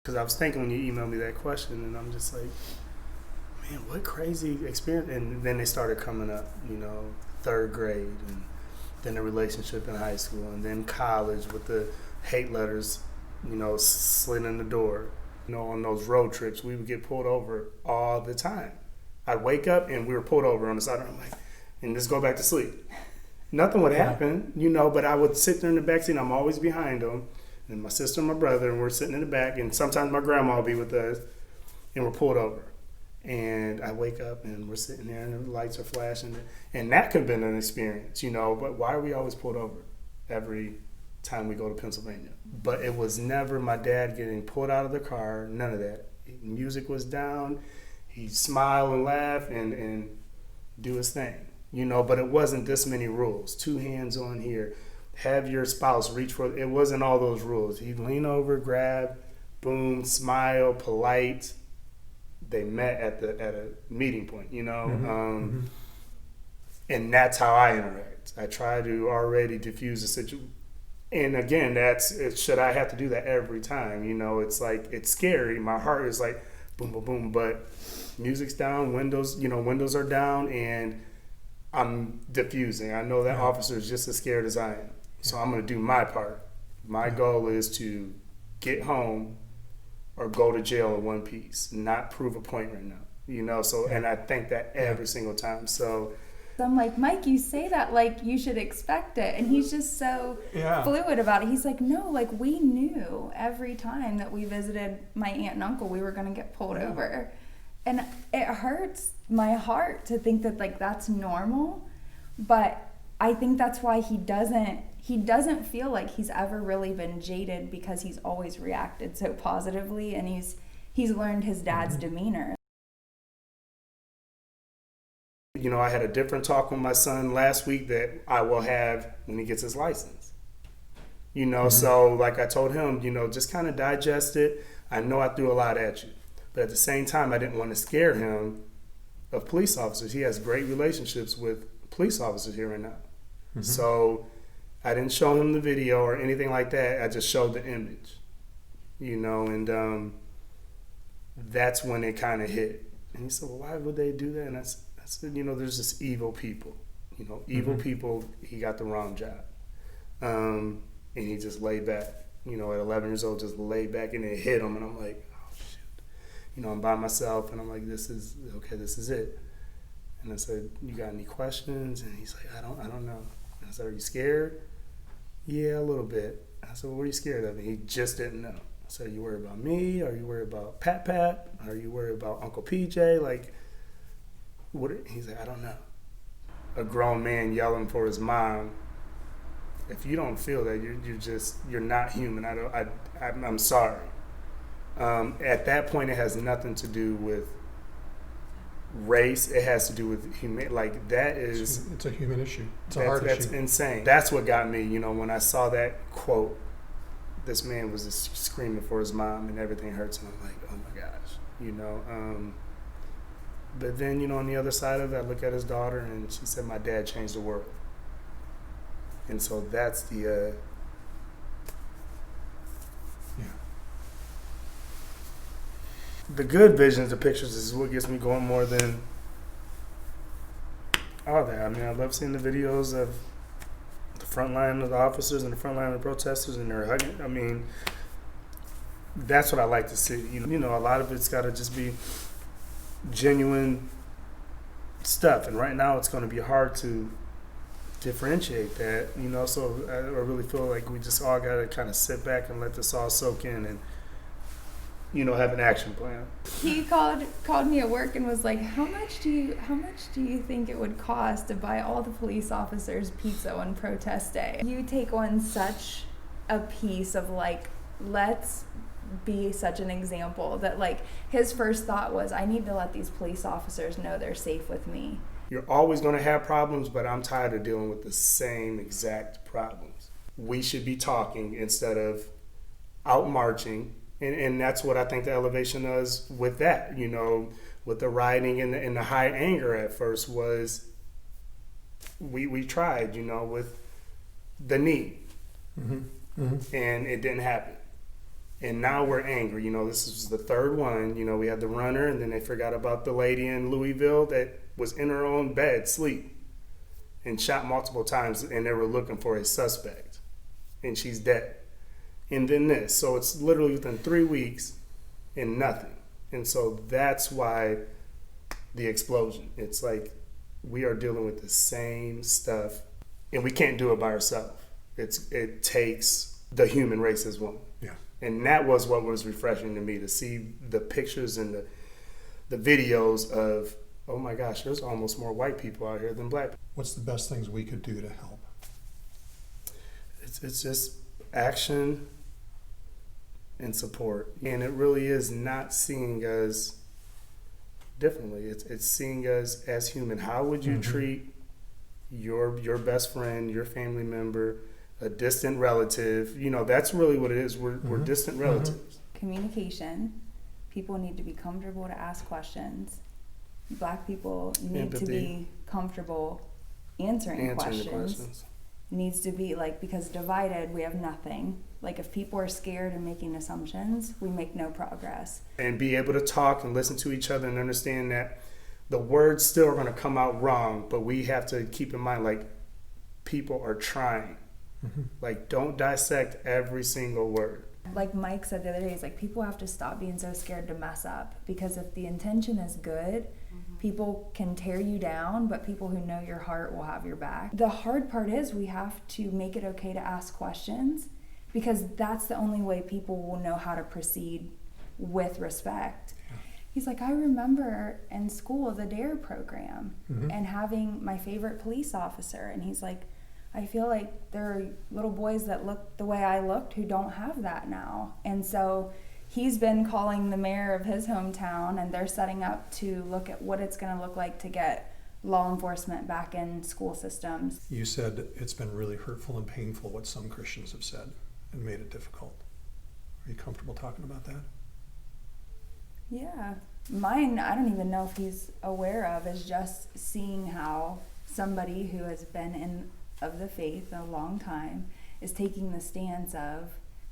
Because I was thinking when you emailed me that question, and I'm just like, man, what crazy experience. And then they started coming up, third grade, and then the relationship in high school, and then college with the hate letters, slid in the door. On those road trips, we would get pulled over all the time. I'd wake up and we were pulled over on the side, and I'm like, and just go back to sleep. Nothing would happen, but I would sit there in the backseat, and I'm always behind them. And my sister and my brother, and we're sitting in the back, and sometimes my grandma will be with us, and we're pulled over. And I wake up, and we're sitting there, and the lights are flashing. And that could have been an experience, but why are we always pulled over every time we go to Pennsylvania? But it was never my dad getting pulled out of the car, none of that. Music was down, he'd smile and laugh and do his thing, but it wasn't this many rules. 2 hands on here. Have your spouse reach for it. Wasn't all those rules. He'd lean over, grab, boom, smile, polite. They met at a meeting point, and that's how I interact. I try to already diffuse the situation. And again, should I have to do that every time? It's like, it's scary. My heart is like boom, boom, boom. But music's down, windows are down, and I'm diffusing. I know that officer is just as scared as I am. So I'm going to do my part. My goal is to get home or go to jail in one piece, not prove a point right now. So, and I think that every single time. So I'm like, Mike, you say that like you should expect it. And he's just so fluid about it. He's like, no, like we knew every time that we visited my aunt and uncle, we were going to get pulled over. And it hurts my heart to think that like that's normal. But I think that's why he doesn't feel like he's ever really been jaded, because he's always reacted so positively, and he's learned his dad's demeanor. I had a different talk with my son last week that I will have when he gets his license. So like I told him, just kind of digest it. I know I threw a lot at you, but at the same time, I didn't want to scare him of police officers. He has great relationships with police officers here and now. So I didn't show him the video or anything like that. I just showed the image, and that's when it kind of hit. And he said, well, why would they do that? And I said, there's just evil people. Evil people, he got the wrong job. And he just laid back, at 11 years old, just laid back, and it hit him. And I'm like, oh, shoot. I'm by myself, and I'm like, this is it. And I said, you got any questions? And he's like, I don't know. And I said, are you scared? Yeah, a little bit. I said, well, what are you scared of? And he just didn't know. I said, are you worried about me? Are you worried about Pat? Are you worried about Uncle PJ? Like, what? He's like, I don't know. A grown man yelling for his mom. If you don't feel that, you're not human. I'm sorry. At that point, it has nothing to do with race. It has to do with human. Like, that is, it's a human issue. It's a hard issue. That's insane. That's what got me. When I saw that quote, this man was just screaming for his mom and everything hurts, and I'm like, oh my gosh, But then, on the other side of it, I look at his daughter, and she said, my dad changed the world. And so that's the the good visions, the pictures is what gets me going more than all that. I mean, I love seeing the videos of the front line of the officers and the front line of the protesters, and they're hugging. I mean, that's what I like to see. A lot of it's got to just be genuine stuff. And right now it's going to be hard to differentiate that, so I really feel like we just all got to kind of sit back and let this all soak in and, have an action plan. He called me at work and was like, how much do you think it would cost to buy all the police officers pizza on protest day? You take on such a piece of like, let's be such an example that like his first thought was, I need to let these police officers know they're safe with me. You're always going to have problems, but I'm tired of dealing with the same exact problems. We should be talking instead of out marching. And that's what I think the elevation does with that, with the rioting and the high anger at first was we tried, with the knee. And it didn't happen. And now we're angry. This is the third one. We had the runner, and then they forgot about the lady in Louisville that was in her own bed, sleep, and shot multiple times, and they were looking for a suspect, and she's dead. And then this. So it's literally within 3 weeks and nothing. And so that's why the explosion. It's like we are dealing with the same stuff, and we can't do it by ourselves. It takes the human race as one. Yeah. And that was what was refreshing to me, to see the pictures and the videos of, oh my gosh, there's almost more white people out here than black people. What's the best things we could do to help? It's just action and support. And it really is not seeing us differently. It's seeing us as human. How would you treat your best friend, your family member, a distant relative? That's really what it is. We're distant relatives. Communication. People need to be comfortable to ask questions. Black people need Empathy. to be comfortable answering questions. Needs to be because divided, we have nothing. If people are scared and making assumptions, we make no progress. And be able to talk and listen to each other and understand that the words still are going to come out wrong, but we have to keep in mind, people are trying. Don't dissect every single word. Like Mike said the other day, he's people have to stop being so scared to mess up, because if the intention is good, people can tear you down, but people who know your heart will have your back. The hard part is we have to make it okay to ask questions, because that's the only way people will know how to proceed with respect. Yeah. He's I remember in school the DARE program and having my favorite police officer, and he's I feel like there are little boys that look the way I looked who don't have that now. And so he's been calling the mayor of his hometown, and they're setting up to look at what it's going to look like to get law enforcement back in school systems. You said it's been really hurtful and painful what some Christians have said and made it difficult. Are you comfortable talking about that? Yeah. Mine, I don't even know if he's aware of, is just seeing how somebody who has been of the faith a long time is taking the stance of,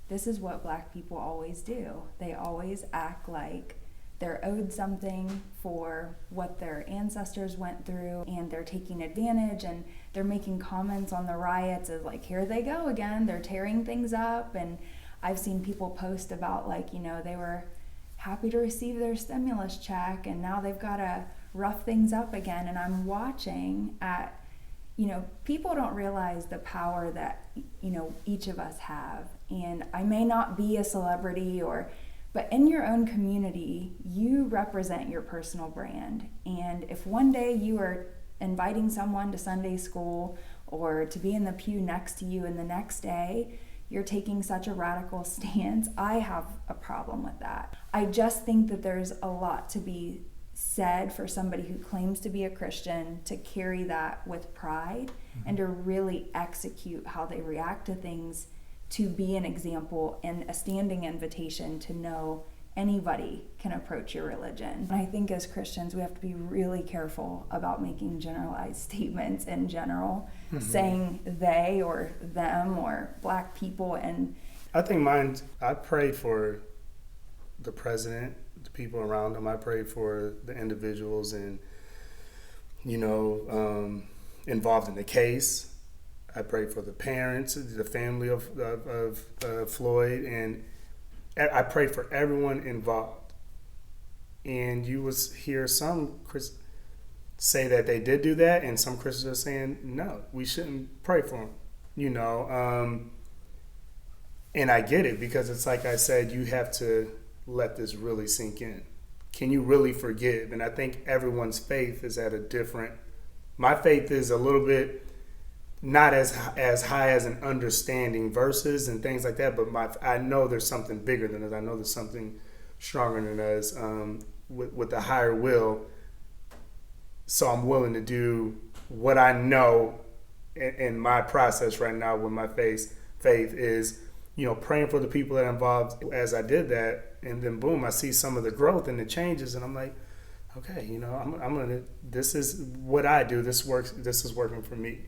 this is what Black people always do. They always act like they're owed something for what their ancestors went through, and they're taking advantage, and they're making comments on the riots as here they go again, they're tearing things up. And I've seen people post about they were happy to receive their stimulus check and now they've got to rough things up again. And I'm watching at people don't realize the power that, each of us have. And I may not be a celebrity but in your own community, you represent your personal brand. And if one day you are inviting someone to Sunday school or to be in the pew next to you, and the next day you're taking such a radical stance, I have a problem with that. I just think that there's a lot to be said for somebody who claims to be a Christian to carry that with pride and to really execute how they react to things, to be an example and a standing invitation to know anybody can approach your religion. And I think as Christians, we have to be really careful about making generalized statements in general, saying they or them or Black people. And I think I prayed for the president, the people around him. I prayed for the individuals and, involved in the case. I prayed for the parents, the family of Floyd, and I prayed for everyone involved. And you will hear some Christians say that they did do that, and some Christians are saying, no, we shouldn't pray for them, And I get it, because it's like I said, you have to let this really sink in. Can you really forgive? And I think everyone's faith is at a different... My faith is a little bit... not as high as an understanding verses and things like that, but I know there's something bigger than us. I know there's something stronger than us with a higher will. So I'm willing to do what I know in my process right now with my faith is, praying for the people that are involved. As I did that, and then boom, I see some of the growth and the changes, and I'm like, okay, I'm gonna. This is what I do. This works. This is working for me.